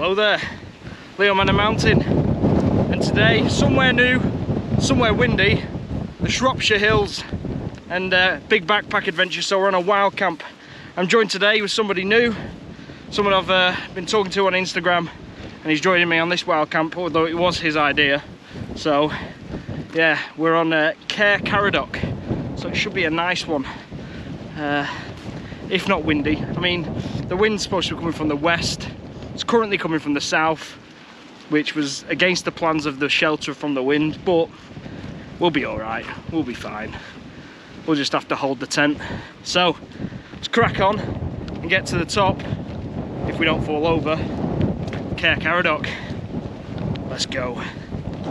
Hello there, Leo on a mountain, and today somewhere new, somewhere windy, the Shropshire hills, and big backpack adventure. So we're on a wild camp. I'm joined today with somebody new, someone I've been talking to on Instagram, and he's joining me on this wild camp, although it was his idea. So yeah, we're on Caer Caradoc, so it should be a nice one, if not windy. I mean, the wind's supposed to be coming from the west. It's currently coming from the south, which was against the plans of the shelter from the wind, but we'll be all right, we'll be fine. We'll just have to hold the tent. So let's crack on and get to the top, if we don't fall over. Caer Caradoc, let's go.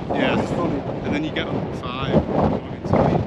Yeah, it's funny. And then you get up at 5 going into it.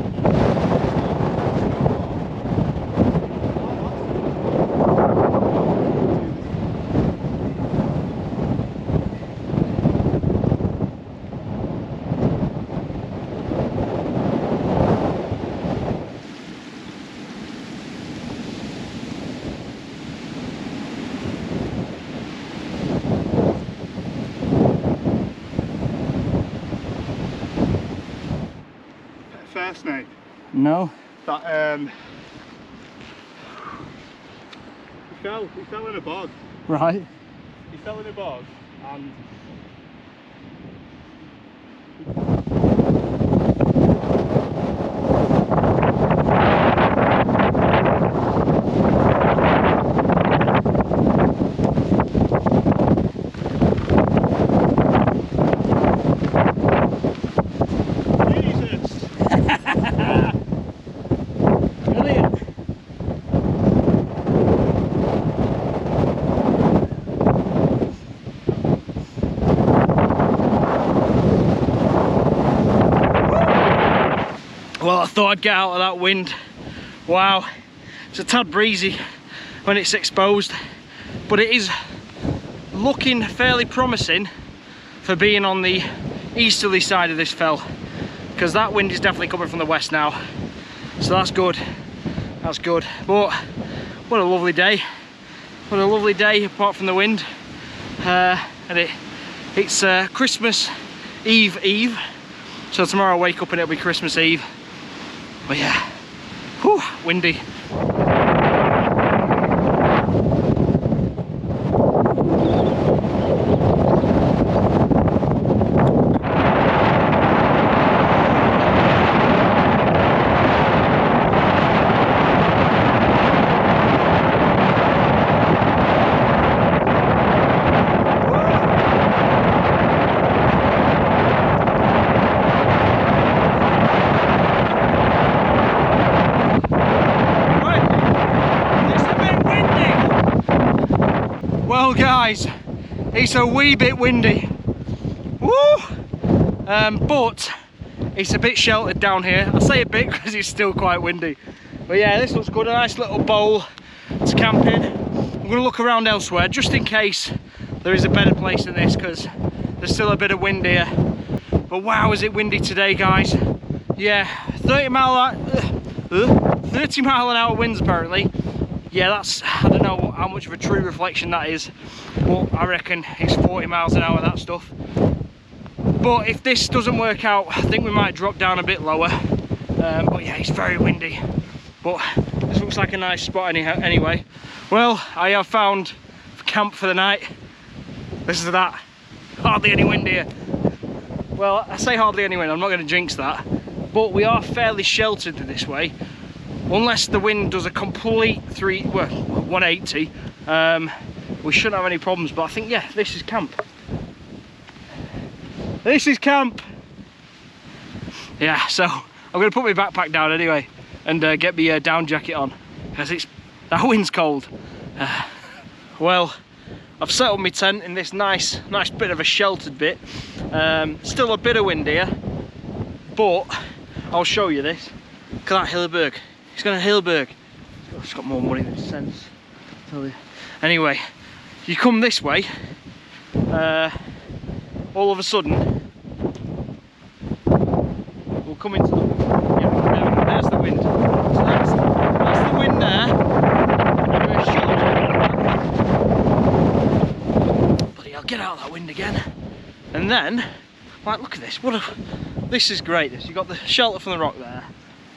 Snake. No. That he fell in a bog. Right. He fell in a bog and well, I thought I'd get out of that wind. Wow, it's a tad breezy when it's exposed, but it is looking fairly promising for being on the easterly side of this fell, because that wind is definitely coming from the west now, so that's good, that's good. But what a lovely day, what a lovely day apart from the wind. And it's Christmas Eve, so tomorrow I'll wake up and it'll be Christmas Eve. But yeah, whew, windy. Well guys, it's a wee bit windy, woo! But it's a bit sheltered down here. I say a bit because it's still quite windy. But yeah, this looks good, a nice little bowl to camp in. I'm going to look around elsewhere just in case there is a better place than this, because there's still a bit of wind here. But wow, is it windy today guys. Yeah, 30 mile an hour winds apparently. Yeah, that's, I don't know how much of a true reflection that is, but I reckon it's 40 miles an hour, that stuff. But if this doesn't work out, I think we might drop down a bit lower. But yeah, it's very windy. But this looks like a nice spot anyway. Well, I have found camp for the night. This is that. Hardly any wind here. Well, I say hardly any wind, I'm not going to jinx that. But we are fairly sheltered this way. Unless the wind does a complete 180, we shouldn't have any problems. But I think, yeah, this is camp. This is camp. Yeah, so I'm going to put my backpack down anyway and get my down jacket on, because that wind's cold. Well, I've set up my tent in this nice bit of a sheltered bit. Still a bit of wind here, but I'll show you this. Look at that Hillerberg. He's got a Hillerberg. It's got more money than sense, I tell you. Anyway, you come this way, all of a sudden, we'll come into the, yeah, there's the wind. So that's the wind there. Bloody hell, I'll get out of that wind again. And then, like, look at this. This is great. You've got the shelter from the rock there,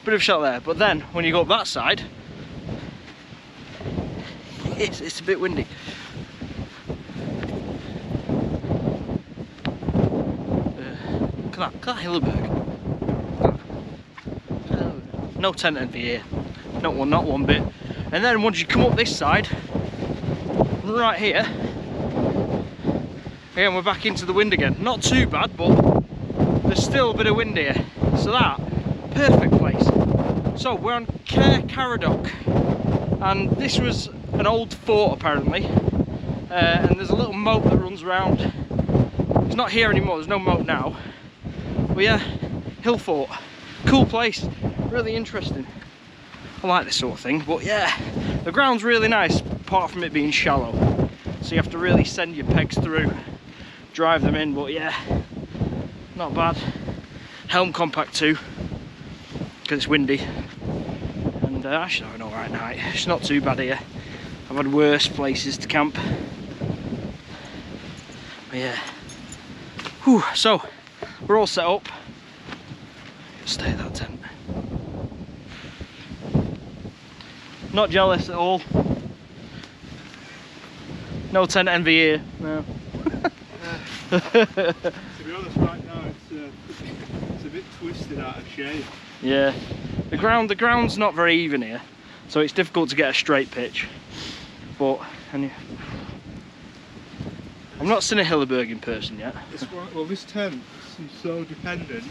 bit of shelter there, but then when you go up that side, it's a bit windy. Look at that Hilleberg. No tent envy here. Not one bit. And then once you come up this side, right here, again we're back into the wind again. Not too bad, but there's still a bit of wind here. So that, perfect place. So we're on Caer, Caradoc, and this was an old fort apparently. And there's a little moat that runs around. It's not here anymore, there's no moat now. But yeah, hill fort, cool place, really interesting. I like this sort of thing, but yeah, the ground's really nice, apart from it being shallow. So you have to really send your pegs through, drive them in, but yeah, not bad. Helm compact too, because it's windy. And actually having an alright night, it's not too bad here. I've had worse places to camp. But yeah. Whew, so, we're all set up. Stay at that tent. Not jealous at all. No tent envy here. No. To be honest, right now it's a bit twisted out of shape. Yeah. The ground's not very even here, so it's difficult to get a straight pitch. But I'm not seen a Hilleberg in person yet. Well, this tent is so dependent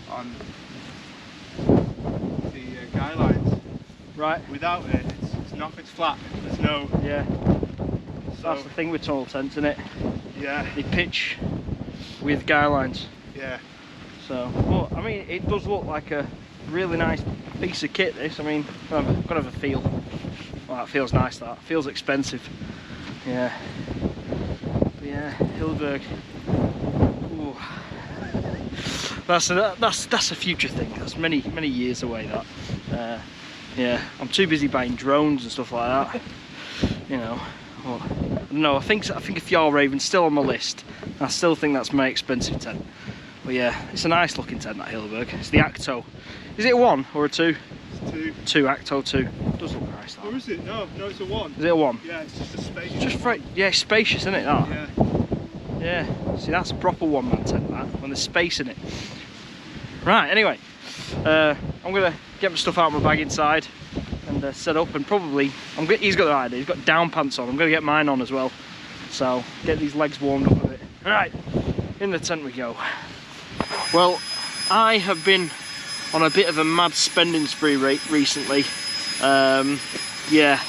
on the guy lines. Right. Without it, it's flat. There's no. Yeah. So, that's the thing with tall tents, isn't it? Yeah. They pitch with guy lines. Yeah. So, but I mean, it does look like a really nice piece of kit. This, I mean, got to have a feel. Well, that feels nice. That feels expensive. Yeah. But yeah, Hilleberg. Ooh. That's a future thing. That's many years away. That. Yeah, I'm too busy buying drones and stuff like that. You know. Well, no, I think a Fjallraven's still on my list. I still think that's my expensive tent. But yeah, it's a nice looking tent, that Hilleberg. It's the Acto. Is it a 1 or a 2? It's 2. 2, Acto 2. Does look nice, that. Or is it? No, it's a 1. Is it a 1? Yeah, it's just a spacious. Just for, yeah, it's spacious, isn't it, that? Yeah. Yeah. See, that's a proper one-man tent, that, when there's space in it. Right, anyway. I'm going to get my stuff out of my bag inside and set up, and probably, he's got the idea, he's got down pants on. I'm going to get mine on as well. So, get these legs warmed up a bit. Alright, in the tent we go. Well, I have been on a bit of a mad spending spree recently. Yeah,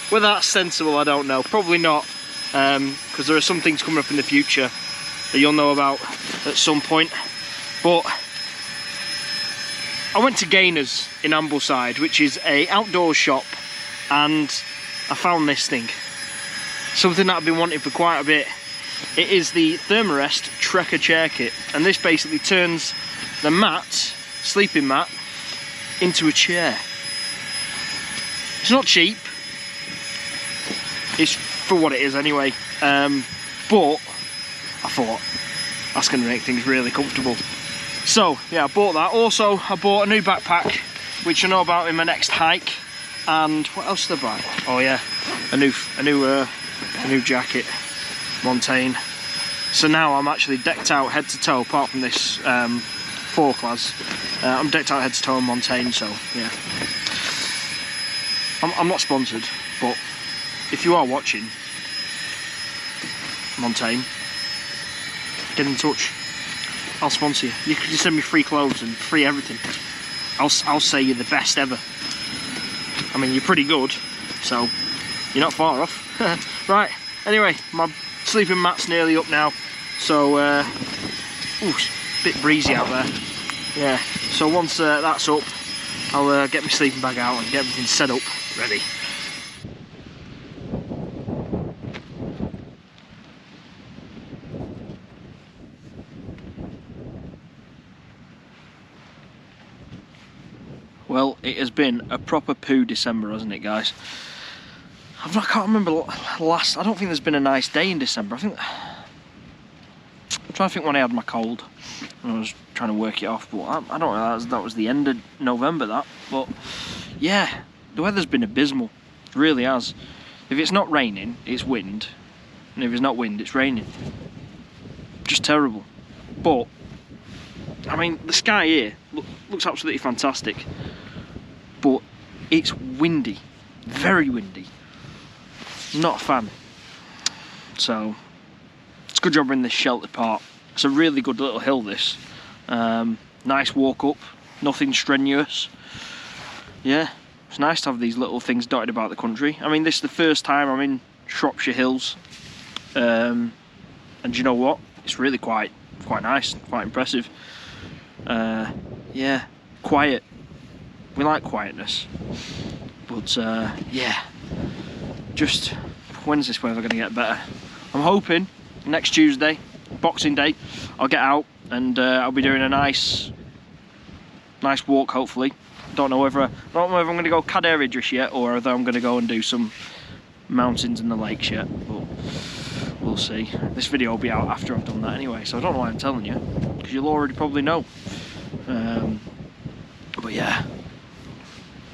whether that's sensible, I don't know. Probably not, because there are some things coming up in the future that you'll know about at some point. But I went to Gainer's in Ambleside, which is a outdoor shop, and I found this thing. Something that I've been wanting for quite a bit. It is the Thermarest Trekker chair kit, and this basically turns the mat, sleeping mat, into a chair. It's not cheap. It's for what it is anyway. But I thought that's going to make things really comfortable. So yeah, I bought that. Also, I bought a new backpack, which I know about in my next hike. And what else did I buy? Oh yeah, a new jacket, Montane. So now I'm actually decked out head to toe, apart from this four-class. I'm decked out head to toe in Montane. So yeah, I'm not sponsored, but if you are watching, Montane, get in touch. I'll sponsor you. You can just send me free clothes and free everything. I'll say you're the best ever. I mean, you're pretty good, so you're not far off. Right, anyway, my sleeping mat's nearly up now, so ooh, it's a bit breezy out there. Yeah, so once that's up, I'll get my sleeping bag out and get everything set up, ready. Well, it has been a proper poo December, hasn't it, guys? I can't remember last. I don't think there's been a nice day in December. I think trying to think when I had my cold. I was trying to work it off, but I don't know, that was the end of November, that. But yeah, the weather's been abysmal. It really has. If it's not raining, it's wind. And if it's not wind, it's raining. Just terrible. But, I mean, the sky here looks absolutely fantastic. But it's windy. Very windy. Not a fan. So, it's a good job we're in this sheltered part. It's a really good little hill, this. Nice walk up. Nothing strenuous. Yeah, it's nice to have these little things dotted about the country. I mean, this is the first time I'm in Shropshire hills. And do you know what? It's really quite nice, quite impressive. Yeah, quiet. We like quietness. But yeah, just when's this weather going to get better? I'm hoping next Tuesday, Boxing Day, I'll get out and I'll be doing a nice walk, hopefully. Don't know whether I'm going to go Caer just yet, or whether I'm going to go and do some mountains and the lakes yet. But we'll see. This video will be out after I've done that anyway, so I don't know why I'm telling you, because you'll already probably know. But yeah,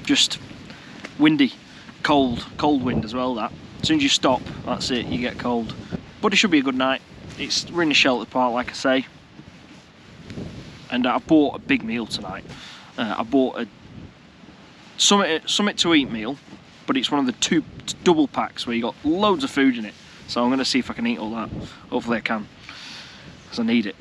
just windy, cold wind as well. That as soon as you stop, that's it, you get cold. But it should be a good night. We're in a sheltered part, like I say, and I bought a big meal tonight. I bought a something to eat meal, but it's one of the 2 double packs where you got loads of food in it. So I'm going to see if I can eat all that. Hopefully I can, because I need it.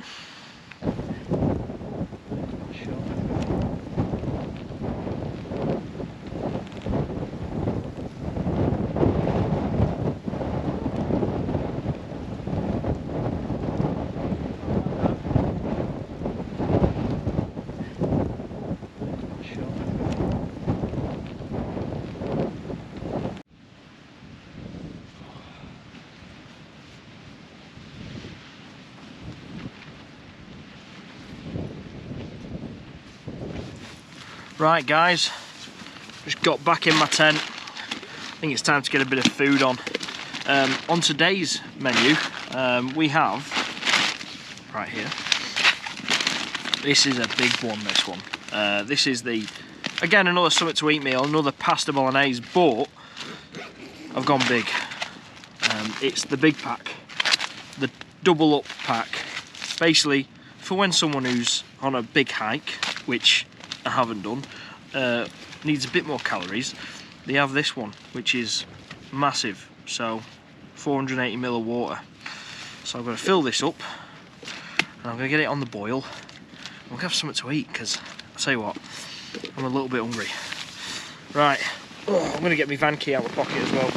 Right guys, just got back in my tent. I think it's time to get a bit of food on. On today's menu, we have, right here, this is a big one, this one. This is again, another something to eat meal, another pasta bolognese, but I've gone big. It's the big pack, the double up pack. Basically, for when someone who's on a big hike, which I haven't done, needs a bit more calories, they have this one, which is massive, so 480 ml of water. So I'm going to fill this up and I'm going to get it on the boil. I'm going to have something to eat, because I'll tell you what, I'm a little bit hungry. Right, I'm going to get my van key out of my pocket as well.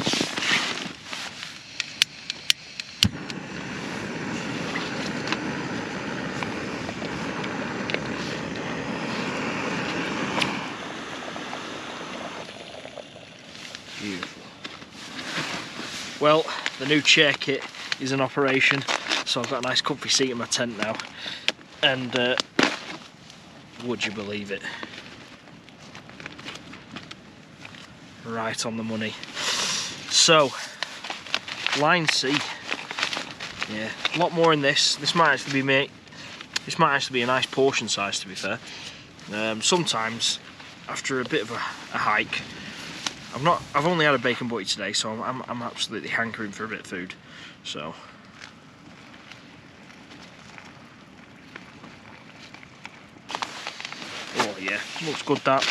Beautiful. Well, the new chair kit is in operation, so I've got a nice comfy seat in my tent now, and would you believe it, right on the money. So, line C, yeah, a lot more in this. This might actually be a nice portion size, to be fair. Sometimes after a bit of a hike, I've only had a bacon butty today, so I'm absolutely hankering for a bit of food. So oh yeah, looks good that.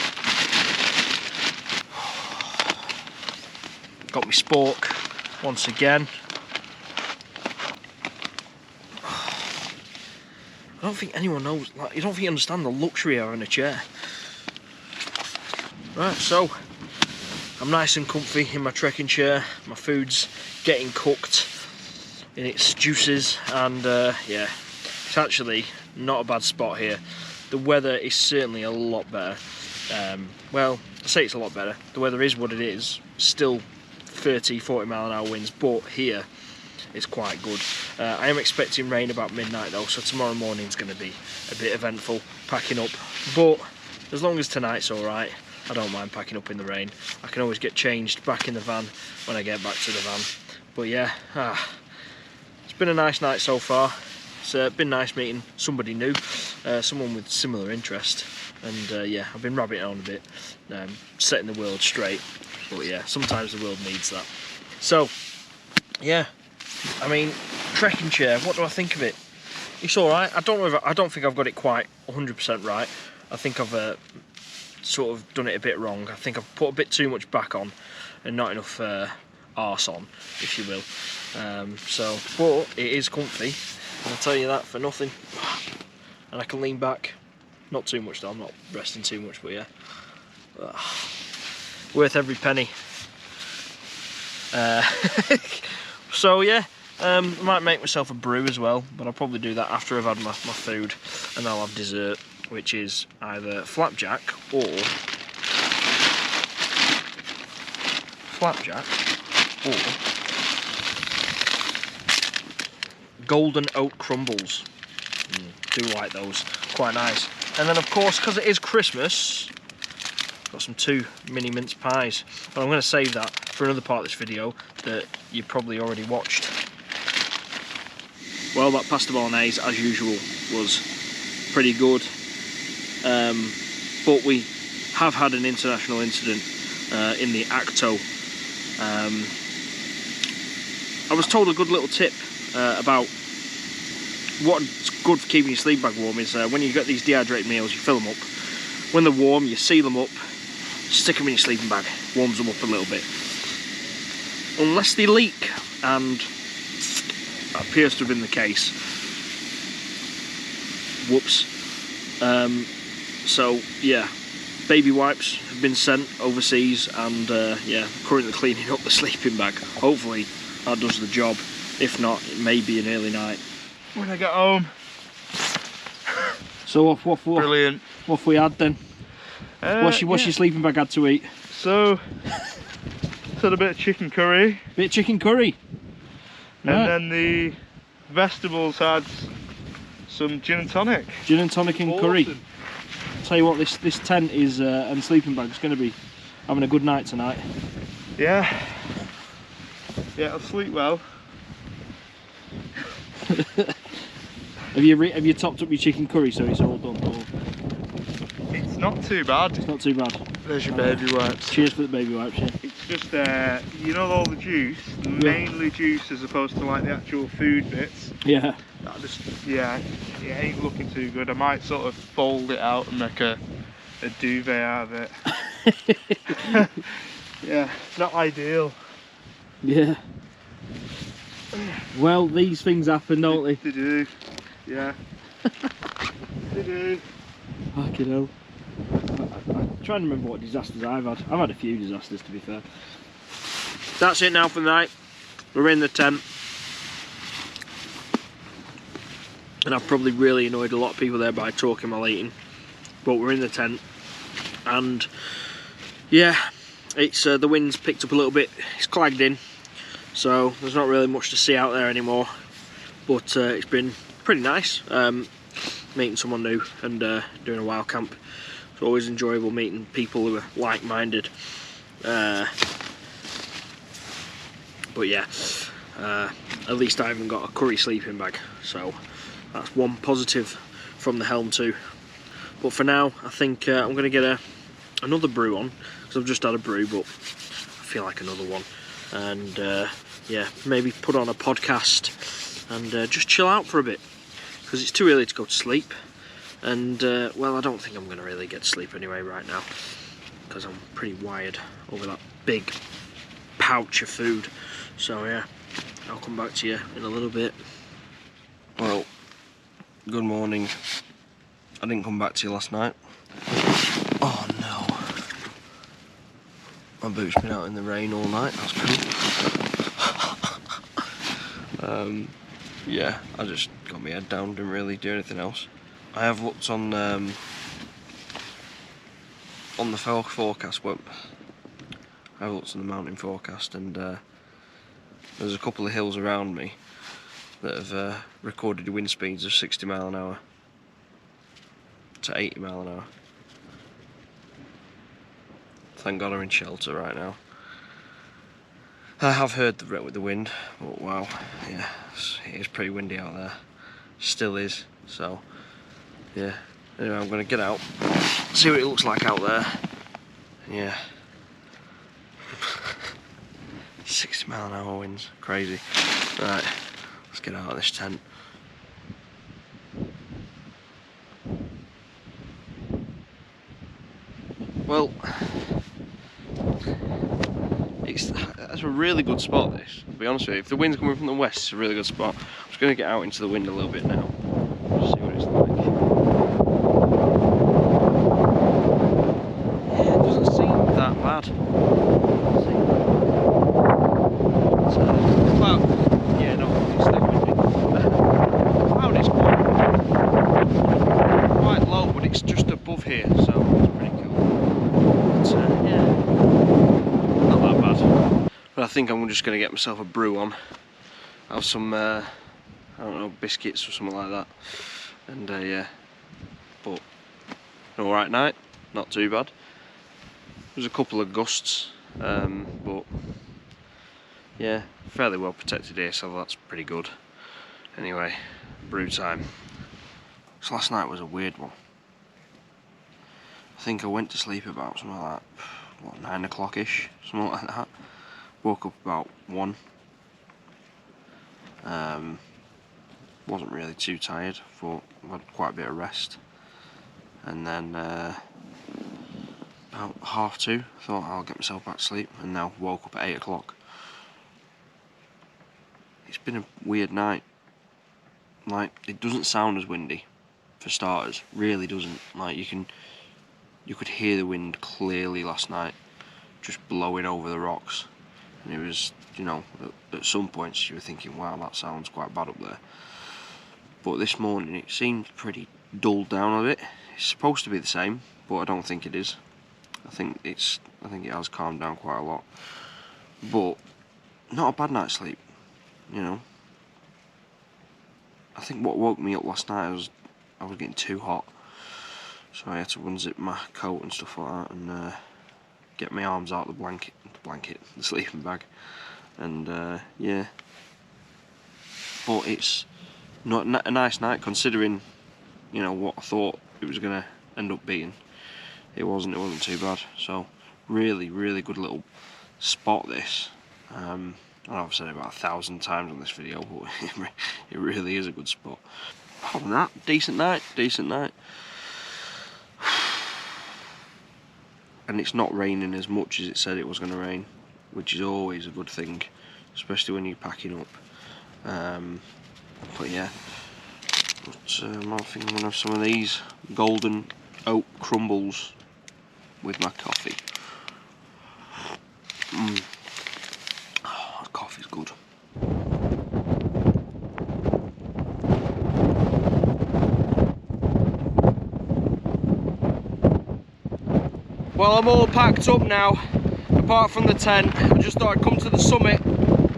Got my spork once again. I don't think anyone knows, like, you don't think you understand the luxury of having a chair. Right, so I'm nice and comfy in my trekking chair. My food's getting cooked in its juices, and yeah, it's actually not a bad spot here. The weather is certainly a lot better. Well, I say it's a lot better. The weather is what it is. Still 30-40 mile an hour winds, but here it's quite good. I am expecting rain about midnight though, so tomorrow morning's going to be a bit eventful packing up. But as long as tonight's alright, I don't mind packing up in the rain. I can always get changed back in the van when I get back to the van. But yeah, it's been a nice night so far. it's been nice meeting somebody new, someone with similar interest, and yeah, I've been rabbiting on a bit, setting the world straight. But yeah, sometimes the world needs that. So yeah, I mean, trekking chair, what do I think of it? It's alright. I don't think I've got it quite 100% right. I think I've sort of done it a bit wrong. I think I've put a bit too much back on and not enough arse on, if you will. But it is comfy, and I'll tell you that for nothing. And I can lean back, not too much though, I'm not resting too much, but yeah. Worth every penny. So yeah, I might make myself a brew as well, but I'll probably do that after I've had my food, and I'll have dessert, which is either flapjack or golden oat crumbles. Do like those, quite nice. And then of course, because it is Christmas, got some 2 mini mince pies, but I'm going to save that for another part of this video that you probably already watched. Well, that pasta bolognese, as usual, was pretty good, but we have had an international incident in the Acto. I was told a good little tip about what's good for keeping your sleep bag warm is when you get these dehydrated meals, you fill them up. When they're warm, you seal them up, stick them in your sleeping bag, warms them up a little bit. Unless they leak, and that appears to have been the case. Whoops. So yeah, baby wipes have been sent overseas, and yeah, currently cleaning up the sleeping bag. Hopefully that does the job. If not, it may be an early night when I get home. So what Brilliant. What have we had then? What's your sleeping bag had to eat? So had a bit of chicken curry. Bit of chicken curry. And Right. then the vegetables had some gin and tonic. Gin and tonic and curry. Tell you what, this tent is and sleeping bag is going to be having a good night tonight. Yeah. Yeah, I'll sleep well. Have you topped up your chicken curry so it's all done? Or? It's not too bad. It's not too bad. There's your baby wipes. Cheers for the baby wipes, yeah. It's just, you know, all the juice, mainly juice as opposed to like the actual food bits. Yeah. That just, yeah, it ain't looking too good. I might sort of fold it out and make a duvet out of it. Yeah, not ideal. Yeah. Well, these things happen, don't they? They do. Yeah. They do. Fucking hell. I'm trying to remember what disasters I've had. I've had a few disasters, to be fair. That's it now for the night. We're in the tent. And I've probably really annoyed a lot of people there by talking while eating. But we're in the tent. And yeah, it's the wind's picked up a little bit. It's clagged in. So there's not really much to see out there anymore. But it's been pretty nice. Meeting someone new and doing a wild camp. It's always enjoyable meeting people who are like-minded. But yeah, at least I haven't got a curry sleeping bag, so that's one positive from the Helm 2. But for now, I think I'm going to get another brew on, because I've just had a brew, but I feel like another one. And yeah, maybe put on a podcast and just chill out for a bit, because it's too early to go to sleep. And well, I don't think I'm going to really get to sleep anyway right now, because I'm pretty wired over that big pouch of food. So yeah, I'll come back to you in a little bit. Well, good morning. I didn't come back to you last night. Oh no. My boot's been out in the rain all night, that's cool. Yeah, I just got my head down, didn't really do anything else. I have looked on the forecast, but I have looked on the mountain forecast, and there's a couple of hills around me that have recorded wind speeds of 60 mile an hour to 80 mile an hour. Thank God I'm in shelter right now. I have heard the wind, but wow, yeah, it is pretty windy out there. still is. So yeah, anyway, I'm going to get out, see what it looks like out there. Yeah. 60-mile-an-hour winds, crazy. Right, let's get out of this tent. Well, it's a really good spot, this, to be honest with you. If the wind's coming from the west, it's a really good spot. I'm just going to get out into the wind a little bit now, just see what it's like. Yeah, it doesn't seem that bad. Yeah, no, it's still windy. The cloud is quite low, but it's just above here, so it's pretty cool. But yeah, not that bad. But I think I'm just going to get myself a brew on. Have some, I don't know, biscuits or something like that. And yeah, but an alright night, not too bad. There's a couple of gusts, but yeah, fairly well protected here, so that's pretty good. Anyway, brew time. So last night was a weird one. I think I went to sleep about something like, what, 9 o'clock-ish, something like that. Woke up about 1. Wasn't really too tired, thought I had quite a bit of rest. And then about 2:30, thought I'll get myself back to sleep, and now woke up at 8 o'clock. It's been a weird night. Like, it doesn't sound as windy, for starters. Really doesn't. Like, you could hear the wind clearly last night, just blowing over the rocks. And it was, you know, at some points you were thinking, wow, that sounds quite bad up there. But this morning it seemed pretty dulled down a bit. It's supposed to be the same, but I don't think it is. I think it has calmed down quite a lot. But not a bad night's sleep. You know, I think what woke me up last night was I was getting too hot, so I had to unzip my coat and stuff like that, and get my arms out of the sleeping bag, and yeah. But it's not a nice night considering, you know, what I thought it was gonna end up being. It wasn't too bad. So really good little spot this. I know I've said it about 1,000 times on this video, but it really is a good spot. Apart from that, decent night. And it's not raining as much as it said it was going to rain, which is always a good thing, especially when you're packing up. But yeah, I think I'm going to have some of these golden oat crumbles with my coffee. Coffee's good. Well, I'm all packed up now, apart from the tent. I just thought I'd come to the summit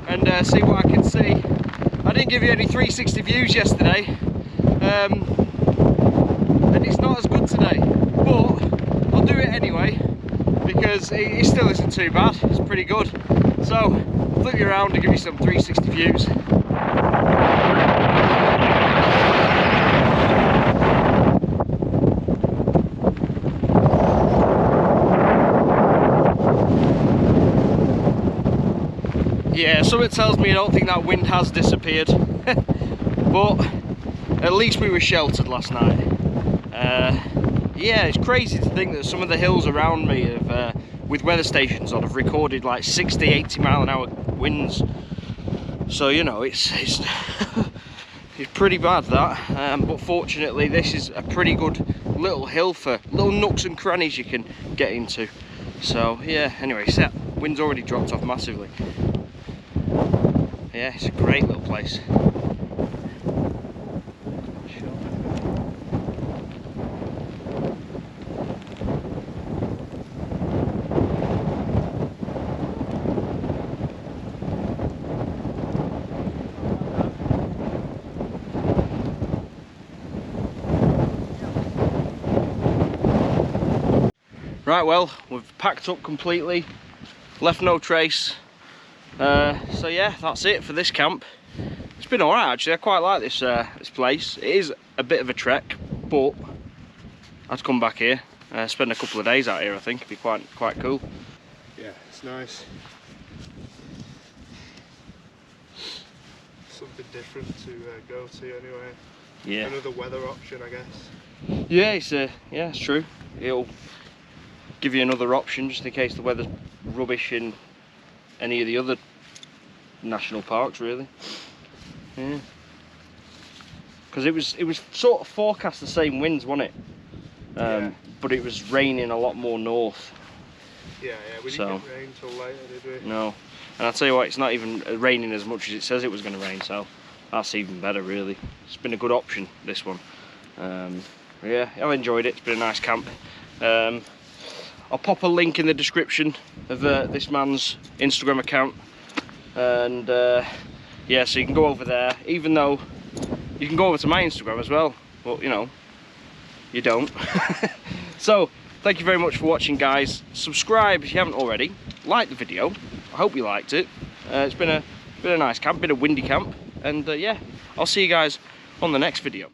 and see what I can see. I didn't give you any 360 views yesterday, and it's not as good today, but I'll do it anyway because it still isn't too bad. It's pretty good. So, flip you around and give you some 360 views. Yeah, something tells me I don't think that wind has disappeared, but at least we were sheltered last night. Yeah, it's crazy to think that some of the hills around me have, with weather stations on, have recorded like 60-80 mile an hour winds. So, you know, it's it's pretty bad, that. But fortunately this is a pretty good little hill for little nooks and crannies you can get into. So yeah, anyway, wind's already dropped off massively. Yeah, it's a great little place. Right, well, we've packed up completely, left no trace. So yeah, that's it for this camp. It's been alright actually. I quite like this this place. It is a bit of a trek, but I'd come back here, spend a couple of days out here. I think it'd be quite cool. Yeah, it's nice. Something different to go to anyway. Yeah. Another weather option, I guess. Yeah, it's true. It'll give you another option just in case the weather's rubbish in any of the other national parks, really. Yeah. Because it was sort of forecast the same winds, wasn't it? Yeah. But it was raining a lot more north. Yeah, we didn't get rain till later, did we? No. And I'll tell you what, it's not even raining as much as it says it was going to rain, so that's even better, really. It's been a good option, this one. Yeah, I've enjoyed it. It's been a nice camp. I'll pop a link in the description of this man's Instagram account, and yeah, so you can go over there, even though you can go over to my Instagram as well, but you know, you don't. So thank you very much for watching, guys. Subscribe if you haven't already. Like the video. I hope you liked it. It's been a nice camp, been a windy camp, and yeah, I'll see you guys on the next video.